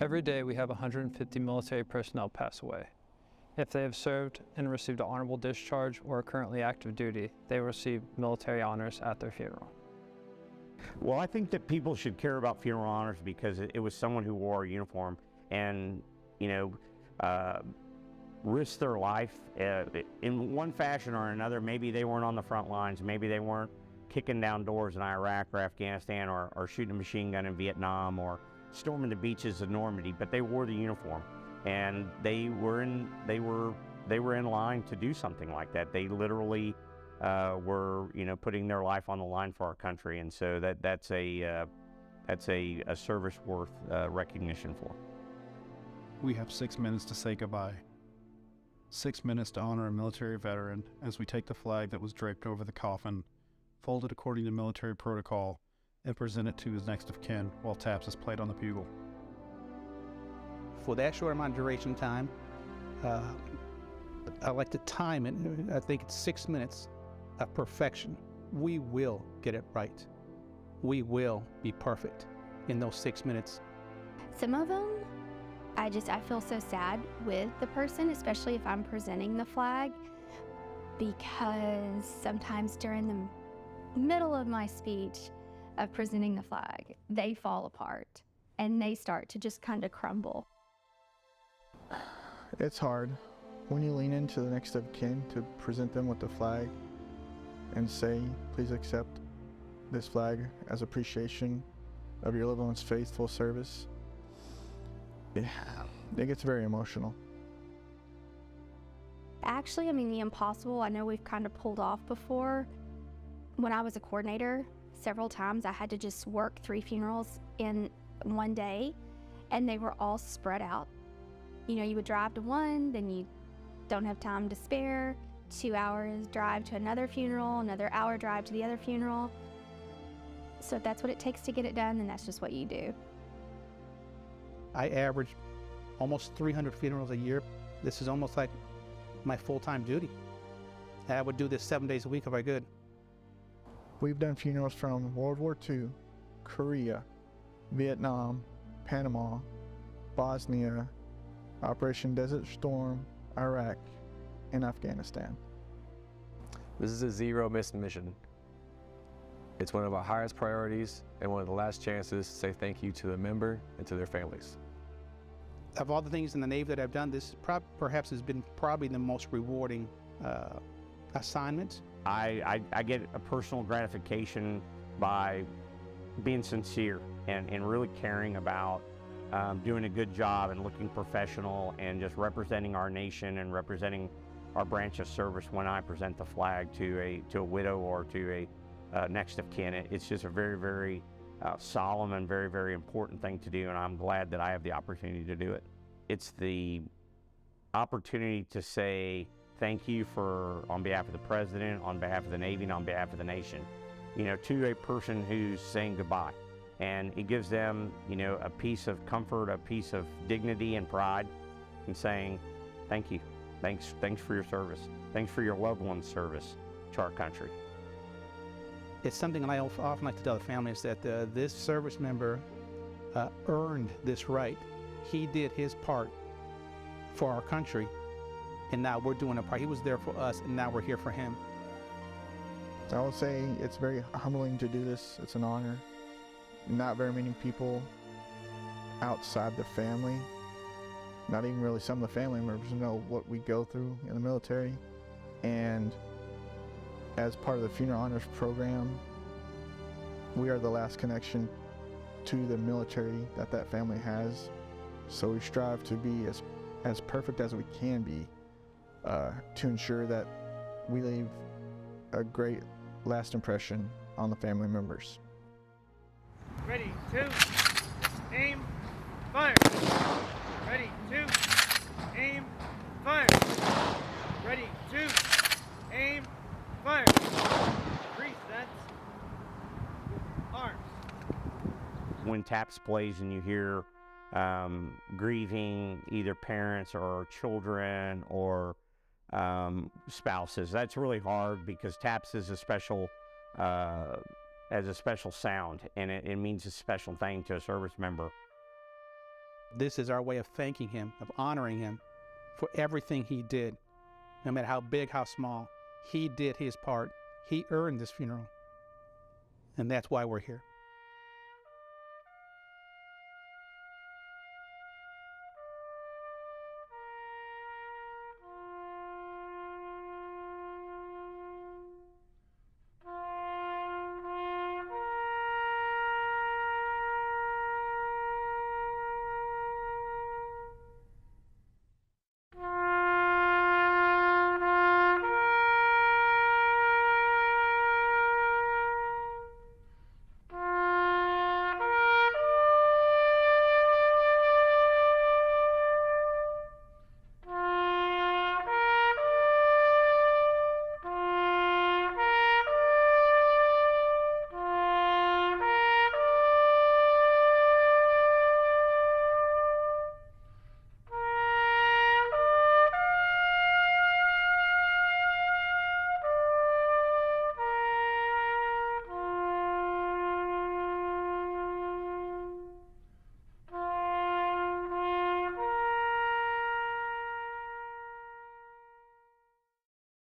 Every day we have 150 military personnel pass away. If they have served and received an honorable discharge or are currently active duty, they will receive military honors at their funeral. Well, I think that people should care about funeral honors because it was someone who wore a uniform and, risked their life in one fashion or another. Maybe they weren't on the front lines. Maybe they weren't kicking down doors in Iraq or Afghanistan or shooting a machine gun in Vietnam or storming the beaches of Normandy, but they wore the uniform and they were in line to do something like that. They literally were putting their life on the line for our country, and so that's a service worth recognition for. We have 6 minutes to say goodbye. 6 minutes to honor a military veteran as we take the flag that was draped over the coffin, fold it according to military protocol, and present it to his next of kin while taps is played on the bugle. For that short amount of duration time, I like to time it. I think it's 6 minutes of perfection. We will get it right. We will be perfect in those 6 minutes. Some of them, I feel so sad with the person, especially if I'm presenting the flag, because sometimes during the middle of my speech of presenting the flag, they fall apart and they start to just kind of crumble. It's hard when you lean into the next of kin to present them with the flag and say, please accept this flag as appreciation of your loved one's faithful service. It gets very emotional. Actually, the impossible, I know we've kind of pulled off before. When I was a coordinator, several times I had to just work 3 funerals in one day, and they were all spread out. You would drive to one, then you don't have time to spare, 2 hours drive to another funeral, another hour drive to the other funeral. So if that's what it takes to get it done, then that's just what you do. I average almost 300 funerals a year. This is almost like my full-time duty. I would do this 7 days a week if I could. We've done funerals from World War II, Korea, Vietnam, Panama, Bosnia, Operation Desert Storm, Iraq, and Afghanistan. This is a zero-miss mission. It's one of our highest priorities and one of the last chances to say thank you to the member and to their families. Of all the things in the Navy that I've done, this perhaps has been probably the most rewarding assignment. I get a personal gratification by being sincere and really caring about doing a good job and looking professional and just representing our nation and representing our branch of service when I present the flag to a widow or to a next of kin. It's just a very, very solemn and very, very important thing to do, and I'm glad that I have the opportunity to do it. It's the opportunity to say thank you on behalf of the President, on behalf of the Navy, and on behalf of the nation, to a person who's saying goodbye. And it gives them, a piece of comfort, a piece of dignity and pride in saying thank you. Thanks for your service. Thanks for your loved one's service to our country. It's something that I often like to tell the families that this service member earned this right. He did his part for our country, and now we're doing a part. He was there for us, and now we're here for him. I would say it's very humbling to do this. It's an honor. Not very many people outside the family, not even really some of the family members, know what we go through in the military. And as part of the Funeral Honors program, we are the last connection to the military that family has. So we strive to be as perfect as we can be to ensure that we leave a great last impression on the family members. Ready, 2, aim, fire. Ready, 2, aim, fire. Ready, 2, aim, fire. Resets. Arms. When TAPS plays and you hear grieving either parents or children or spouses, that's really hard because TAPS is a special sound, and it means a special thing to a service member. This is our way of thanking him, of honoring him for everything he did. No matter how big, how small, he did his part. He earned this funeral. And that's why we're here.